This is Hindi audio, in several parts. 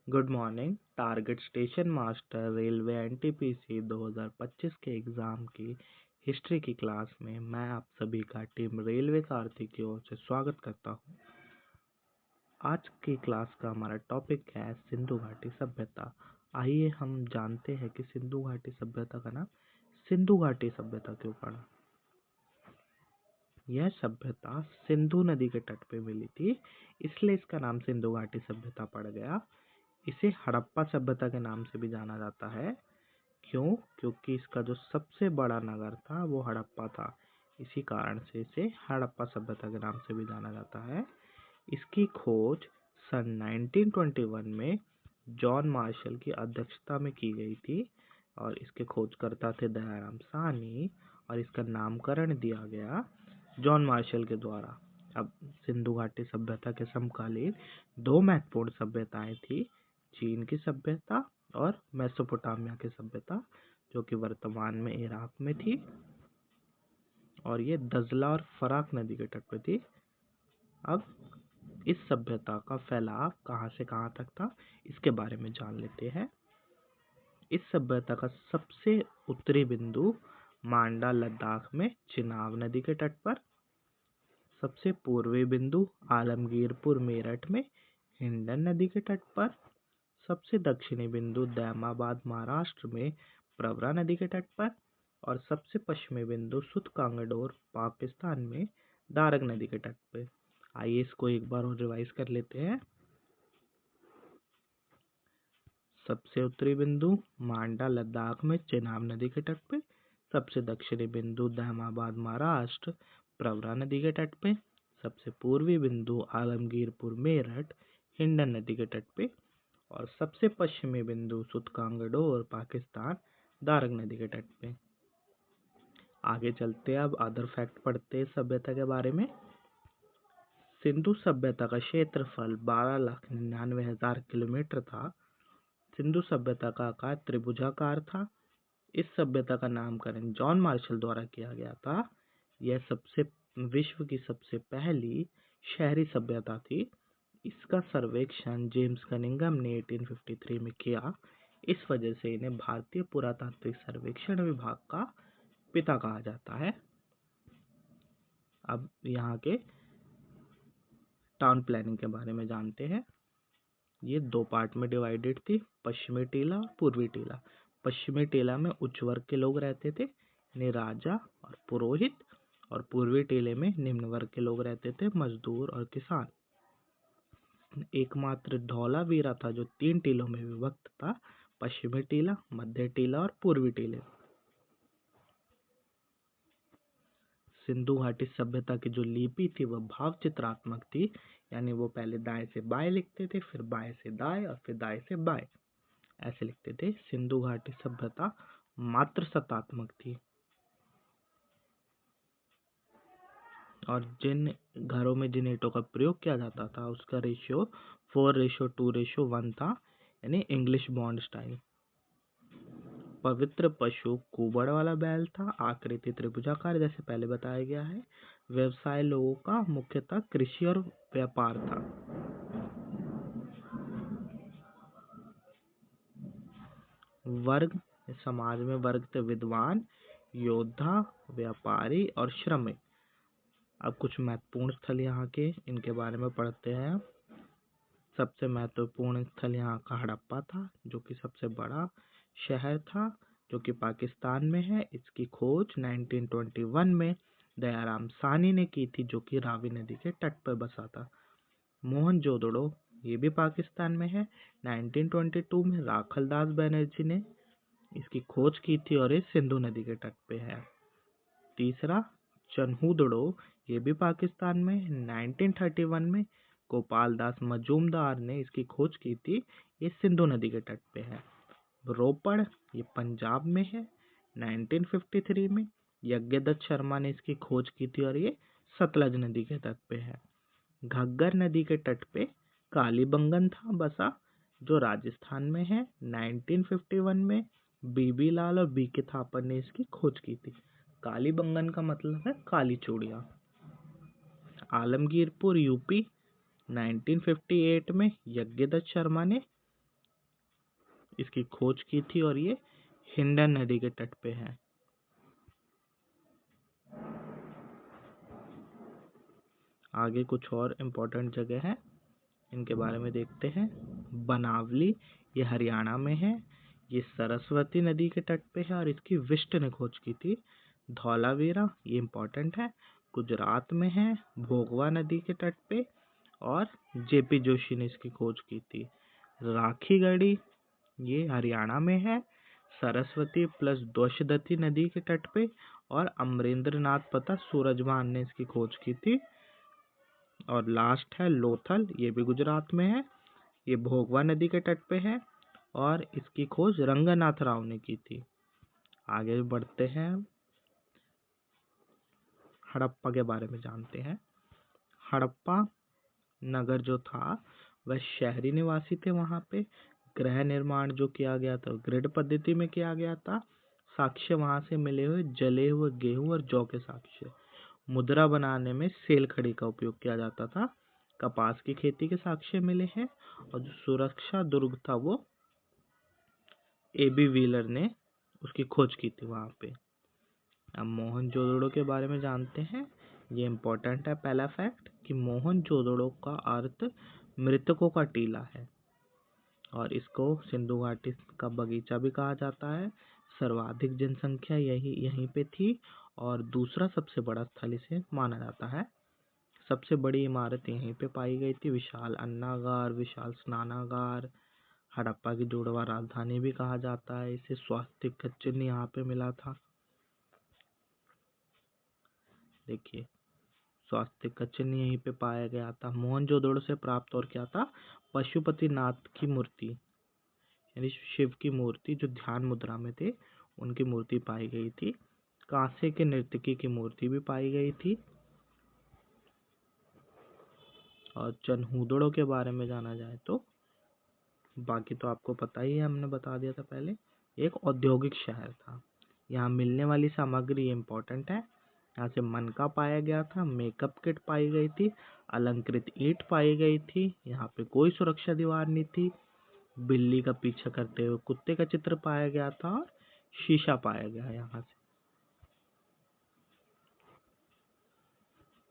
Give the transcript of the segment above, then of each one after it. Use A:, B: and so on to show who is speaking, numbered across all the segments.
A: Good morning. Target station master railway NTPC 2025 के एग्ज़ाम की हिस्ट्री की क्लास में मैं आप सभी का टीम रेलवे सारथी की ओर से स्वागत करता हूं। आज की क्लास का हमारा टॉपिक है सिंधु घाटी सभ्यता। आइए हम जानते हैं कि सिंधु घाटी सभ्यता का नाम सिंधु घाटी सभ्यता क्यों पड़ा। यह सभ्यता सिंधु नदी के तट पे मिली थी, इसलिए इसका नाम सिंधु घाटी सभ्यता पड़ गया। इसे हड़प्पा सभ्यता के नाम से भी जाना जाता है। क्यों? क्योंकि इसका जो सबसे बड़ा नगर था वो हड़प्पा था, इसी कारण से इसे हड़प्पा सभ्यता के नाम से भी जाना जाता है। इसकी खोज सन 1921 में जॉन मार्शल की अध्यक्षता में की गई थी और इसके खोजकर्ता थे दयाराम साहनी और इसका नामकरण दिया गया जॉन मार्शल के द्वारा। अब सिंधु घाटी सभ्यता के समकालीन दो महत्वपूर्ण सभ्यताएं थी, चीन की सभ्यता और मेसोपोटामिया की सभ्यता, जो कि वर्तमान में इराक में थी और ये दजला और फराक नदी के तट पे थी। अब इस सभ्यता का फैलाव कहाँ से कहाँ तक था, इसके बारे में जान लेते हैं। इस सभ्यता का सबसे उत्तरी बिंदु मांडा लद्दाख में चिनाब नदी के तट पर, सबसे पूर्वी बिंदु आलमगीरपुर मेरठ में हिंडन नदी के तट पर, सबसे दक्षिणी बिंदु दैमाबाद महाराष्ट्र में प्रवरा नदी के तट पर और सबसे पश्चिमी बिंदु सुतकांगडोर पाकिस्तान में दारक नदी के तट पर। आइए इसको एक बार और रिवाइज कर लेते हैं। सबसे उत्तरी बिंदु मांडा लद्दाख में चेनाब नदी के तट पे, सबसे दक्षिणी बिंदु दैमाबाद महाराष्ट्र प्रवरा नदी के तट पे, सबसे पूर्वी बिंदु आलमगीरपुर मेरठ हिंडन नदी के तट पे और सबसे पश्चिमी बिंदु सुतकांगडोर पाकिस्तान दारक नदी के तट पे। आगे चलते अब अदर फैक्ट पढ़ते सभ्यता के बारे में। सिंधु सभ्यता का क्षेत्रफल 12,99,000 किलोमीटर था। सिंधु सभ्यता का आकार त्रिभुजाकार था। इस सभ्यता का नामकरण जॉन मार्शल द्वारा किया गया था। यह विश्व की सबसे पहली शहरी सभ्यता थी। इसका सर्वेक्षण जेम्स कनिंघम ने 1853 में किया। इस वजह से इन्हें भारतीय पुरातात्विक सर्वेक्षण विभाग का पिता कहा जाता है। अब यहाँ के टाउन प्लानिंग के बारे में जानते हैं। ये दो पार्ट में डिवाइडेड थी, पश्चिमी टीला और पूर्वी टीला। पश्चिमी टीला में उच्च वर्ग के लोग रहते थे, यानी राजा और पुरोहित, और पूर्वी टीले में निम्न वर्ग के लोग रहते थे, मजदूर और किसान। एकमात्र धौलावीरा था जो 3 टीलों में विभक्त था, पश्चिमी टीला, मध्य टीला और पूर्वी टीले। सिंधु घाटी सभ्यता की जो लिपि थी वह भाव चित्रात्मक थी, यानी वो पहले दाएं से बाएं लिखते थे, फिर बाएं से दाएं और फिर दाएं से बाएं, ऐसे लिखते थे। सिंधु घाटी सभ्यता मात्र सतात्मक थी और जिन घरों में जिन ईंटों का प्रयोग किया जाता था उसका रेशियो 4:2:1 था, यानी इंग्लिश बॉन्ड स्टाइल। पवित्र पशु कुबड़ वाला बैल था, आकृति त्रिभुजाकार जैसे पहले बताया गया है। व्यवसाय लोगों का मुख्यतः कृषि और व्यापार था। वर्ग समाज में वर्ग थे विद्वान, योद्धा, व्यापारी और श्रमिक। अब कुछ महत्वपूर्ण स्थल यहाँ के, इनके बारे में पढ़ते हैं। सबसे महत्वपूर्ण स्थल यहाँ का हड़प्पा था, जो कि सबसे बड़ा शहर था, जो कि पाकिस्तान में है। इसकी खोज 1921 में दयाराम साहनी ने की थी, जो कि रावी नदी के तट पर बसा था। मोहनजोदड़ो ये भी पाकिस्तान में है। 1922 में राखलदास बनर्जी ने इसकी खोज की थी और ये सिंधु नदी के तट पे है। तीसरा चन्हूदड़ो ये भी पाकिस्तान में। 1931 में गोपाल दास मजूमदार ने इसकी खोज की थी, ये सिंधु नदी के तट पे है। रोपड़ ये पंजाब में है। 1953 में यज्ञदत्त शर्मा ने इसकी खोज की थी और ये सतलज नदी के तट पे है। घग्गर नदी के तट पे कालीबंगन था बसा, जो राजस्थान में है। 1951 में बीबी लाल और बीके थापर ने इसकी खोज की थी। कालीबंगन का मतलब है काली चूड़ियाँ। आलमगीरपुर यूपी 1958 में यज्ञदत्त शर्मा ने इसकी खोज की थी और ये हिंडन नदी के तट पे है। आगे कुछ और इम्पोर्टेंट जगह है, इनके बारे में देखते हैं। बनावली, ये हरियाणा में है, ये सरस्वती नदी के तट पे है और इसकी विष्ट ने खोज की थी। धौलावीरा, ये इम्पोर्टेंट है, गुजरात में है, भोगवा नदी के तट पे, और जेपी जोशी ने इसकी खोज की थी। राखीगढ़ी, ये हरियाणा में है, सरस्वती प्लस द्वशदती नदी के तट पे, और अमरेंद्र नाथ पता सूरजभान ने इसकी खोज की थी। और लास्ट है लोथल, ये भी गुजरात में है, ये भोगवा नदी के तट पे है और इसकी खोज रंगनाथ राव ने की थी। आगे बढ़ते हैं, हड़प्पा के बारे में जानते हैं। हड़प्पा नगर जो था वह शहरी निवासी थे। वहाँ पे गृह निर्माण जो किया गया था ग्रिड पद्धति में किया गया था। साक्ष्य वहाँ से मिले हुए जले हुए गेहूं और जौ के साक्ष्य। मुद्रा बनाने में सेल खड़ी का उपयोग किया जाता था। कपास की खेती के साक्ष्य मिले हैं और जो सुरक्षा दुर्ग था वो एबी व्हीलर ने उसकी खोज की थी वहाँ पे। अब मोहनजोदड़ो के बारे में जानते हैं। ये इम्पोर्टेंट है पहला फैक्ट कि मोहनजोदड़ो का अर्थ मृतकों का टीला है और इसको सिंधु घाटी का बगीचा भी कहा जाता है। सर्वाधिक जनसंख्या यहीं पे थी और दूसरा सबसे बड़ा स्थल इसे माना जाता है। सबसे बड़ी इमारत यहीं पे पाई गई थी, विशाल अन्नागार, विशाल स्नानागार। हड़प्पा की जुड़वा राजधानी भी कहा जाता है इसे। स्वास्तिक का चिन्ह यहाँ पे मिला था। देखिए, स्वास्तिक का चिन्ह यहीं पे पाया गया था। मोहनजोदड़ो से प्राप्त और क्या था, पशुपतिनाथ की मूर्ति यानी शिव की मूर्ति जो ध्यान मुद्रा में थे उनकी मूर्ति पाई गई थी। कांसे के नर्तकी की मूर्ति भी पाई गई थी। और चनहूदड़ो के बारे में जाना जाए तो बाकी तो आपको पता ही है, हमने बता दिया था पहले। एक औद्योगिक शहर था। यहाँ मिलने वाली सामग्री इम्पोर्टेंट है। यहाँ से मनका पाया गया था, मेकअप किट पाई गई थी, अलंकृत ईंट पाई गई थी। यहाँ पे कोई सुरक्षा दीवार नहीं थी। बिल्ली का पीछा करते हुए कुत्ते का चित्र पाया गया था और शीशा पाया गया यहाँ से।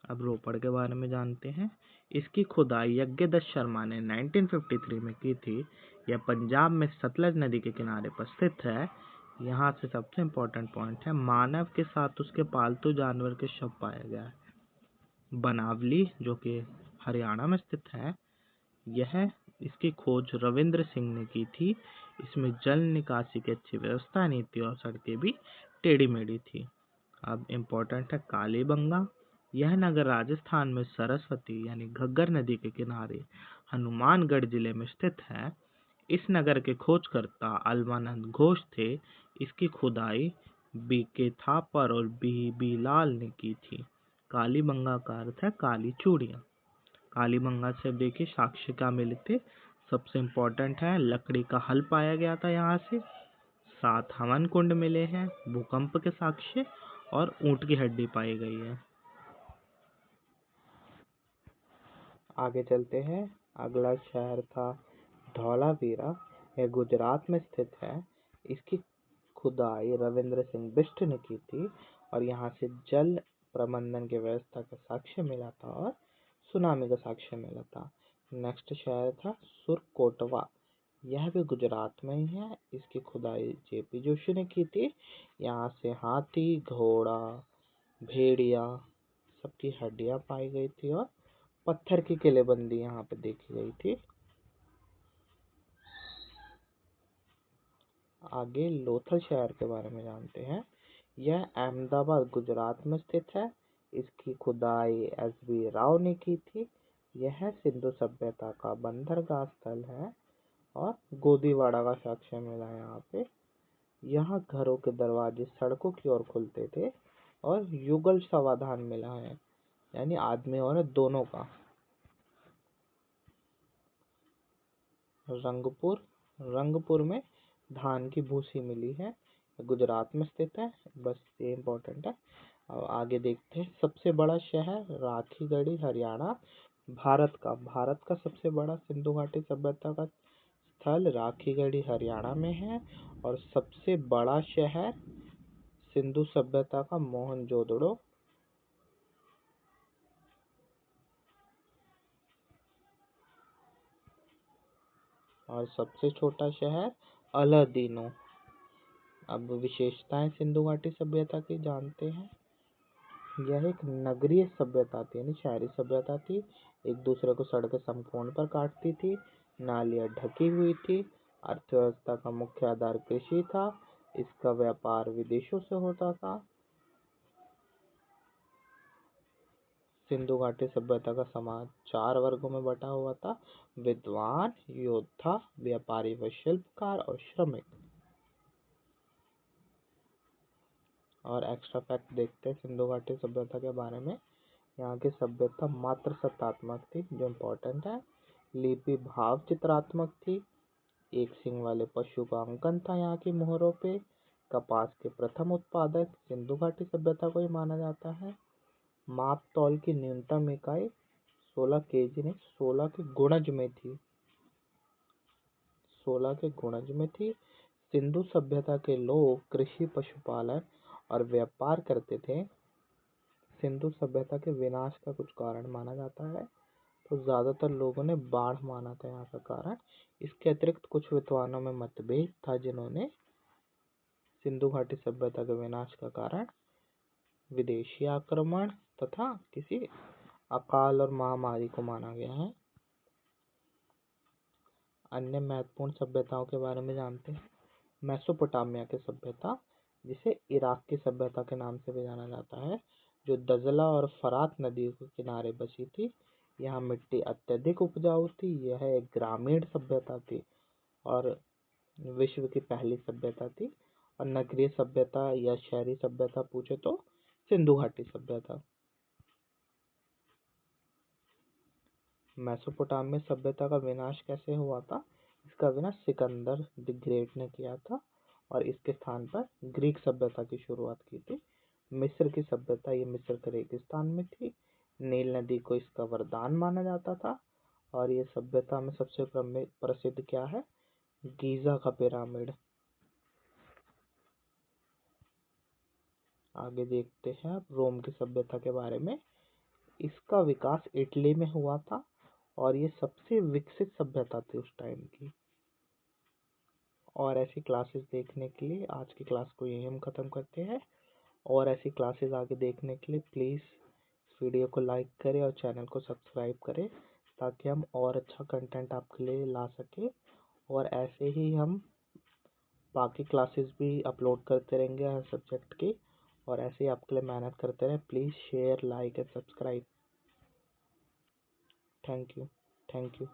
A: अब रोपड़ के बारे में जानते हैं। इसकी खुदाई यज्ञदत्त शर्मा ने 1953 में की थी। यह पंजाब में सतलज नदी के किनारे पर स्थित है। यहाँ से सबसे इम्पोर्टेंट पॉइंट है, मानव के साथ उसके पालतू जानवर के शव पाया गया है। बनावली जो कि हरियाणा में स्थित है, यह इसकी खोज रविंद्र सिंह ने की थी। इसमें जल निकासी की अच्छी व्यवस्था नहीं थी और सड़कें भी टेढ़ी मेढ़ी थी। अब इम्पोर्टेंट है कालीबंगा। यह नगर राजस्थान में सरस्वती यानी घग्गर नदी के किनारे हनुमानगढ़ जिले में स्थित है। इस नगर के खोजकर्ता अल्वानंद घोष थे। इसकी खुदाई बीके थापर और बी लाल ने की थी। कालीबंगा का अर्थ है काली चूड़ियाँ। कालीबंगा से देखिए साक्ष्य क्या मिले थे। सबसे इम्पोर्टेंट है लकड़ी का हल पाया गया था यहाँ से। 7 हवन कुंड मिले हैं, भूकंप के साक्ष्य और ऊंट की हड्डी पाई गई है। आगे चलते हैं। अगला शहर था धौलावीरा। यह गुजरात में स्थित है। इसकी खुदाई रविंद्र सिंह बिष्ट ने की थी और यहाँ से जल प्रबंधन की व्यवस्था का साक्ष्य मिला था और सुनामी का साक्ष्य मिला था। नेक्स्ट शहर था सुरकोटवा। यह भी गुजरात में ही है। इसकी खुदाई जेपी जोशी ने की थी। यहाँ से हाथी, घोड़ा, भेड़िया सबकी हड्डियां पाई गई थी और पत्थर की किलेबंदी यहाँ पे देखी गई थी। आगे लोथल शहर के बारे में जानते हैं। यह अहमदाबाद गुजरात में स्थित है। इसकी खुदाई एस.बी. राव ने की थी। यह सिंधु सभ्यता का बंदरगाह स्थल है और गोदीवाड़ा का साक्ष्य मिला है यहाँ पे। यहाँ घरों के दरवाजे सड़कों की ओर खुलते थे और युगल समाधान मिला है यानी आदमी औरत दोनों का। रंगपुर में धान की भूसी मिली है, गुजरात में स्थित है। बस ये इम्पोर्टेंट है। अब आगे देखते हैं। सबसे बड़ा शहर राखीगढ़ी हरियाणा, भारत का सबसे बड़ा सिंधु घाटी सभ्यता का स्थल राखीगढ़ी हरियाणा में है। और सबसे बड़ा शहर सिंधु सभ्यता का मोहनजोदड़ो। और सबसे छोटा शहर अलादीनो। अब विशेषताएं सिंधु घाटी सभ्यता की जानते हैं। यह एक नगरीय सभ्यता थी, यानी शहरी सभ्यता थी। एक दूसरे को सड़कें समकोण पर काटती थी, नालियां ढकी हुई थी। अर्थव्यवस्था का मुख्य आधार कृषि था। इसका व्यापार विदेशों से होता था। सिंधु घाटी सभ्यता का समाज 4 वर्गों में बटा हुआ था: विद्वान, योद्धा, व्यापारी व शिल्पकार और श्रमिक। और एक्स्ट्रा फैक्ट देखते हैं सिंधु घाटी सभ्यता के बारे में। यहाँ की सभ्यता मात्र सत्तात्मक थी, जो इम्पोर्टेंट है। लिपि भाव चित्रात्मक थी। एक सींग वाले पशु का अंकन था यहाँ की मोहरों पे। कपास के प्रथम उत्पादक सिंधु घाटी सभ्यता को ही माना जाता है। माप तौल की न्यूनतम इकाई 16 केजी नहीं, 16 के गुणज में थी। 16 के गुणज में थी। सिंधु सभ्यता के लोग कृषि, पशुपालन और व्यापार करते थे। सिंधु सभ्यता के विनाश का कुछ कारण माना जाता है, तो ज्यादातर लोगों ने बाढ़ माना था यहाँ का कारण। इसके अतिरिक्त कुछ विद्वानों में मतभेद था, जिन्होंने सिंधु घाटी सभ्यता के विनाश का कारण विदेशी आक्रमण तथा किसी अकाल और महामारी को माना गया है। अन्य महत्वपूर्ण सभ्यताओं के बारे में जानते हैं। मेसोपोटामिया की सभ्यता, जिसे इराक की सभ्यता के नाम से भी जाना जाता है, जो दजला और फरात नदियों के किनारे बसी थी। यहाँ मिट्टी अत्यधिक उपजाऊ थी। यह एक ग्रामीण सभ्यता थी और विश्व की पहली सभ्यता थी। और नगरीय सभ्यता या शहरी सभ्यता पूछे तो सिंधु घाटी सभ्यता। मेसोपोटामिया सभ्यता का विनाश कैसे हुआ था? इसका विनाश सिकंदर द ग्रेट ने किया था और इसके स्थान पर ग्रीक सभ्यता की शुरुआत की थी। मिस्र की सभ्यता, ये मिस्र के रेगिस्तान में थी। नील नदी को इसका वरदान माना जाता था। और ये सभ्यता में सबसे प्रसिद्ध क्या है? गीजा का पिरामिड। आगे देखते हैं अब रोम की सभ्यता के बारे में। इसका विकास इटली में हुआ था और ये सबसे विकसित सभ्यता थी उस टाइम की। और ऐसी क्लासेस देखने के लिए आज की क्लास को यही हम ख़त्म करते हैं। और ऐसी क्लासेस आगे देखने के लिए प्लीज़ इस वीडियो को लाइक करें और चैनल को सब्सक्राइब करें, ताकि हम और अच्छा कंटेंट आपके लिए ला सकें। और ऐसे ही हम बाकी क्लासेस भी अपलोड करते रहेंगे हर सब्जेक्ट की। और ऐसे ही आपके लिए मेहनत करते रहें। Please share, like and subscribe. Thank you.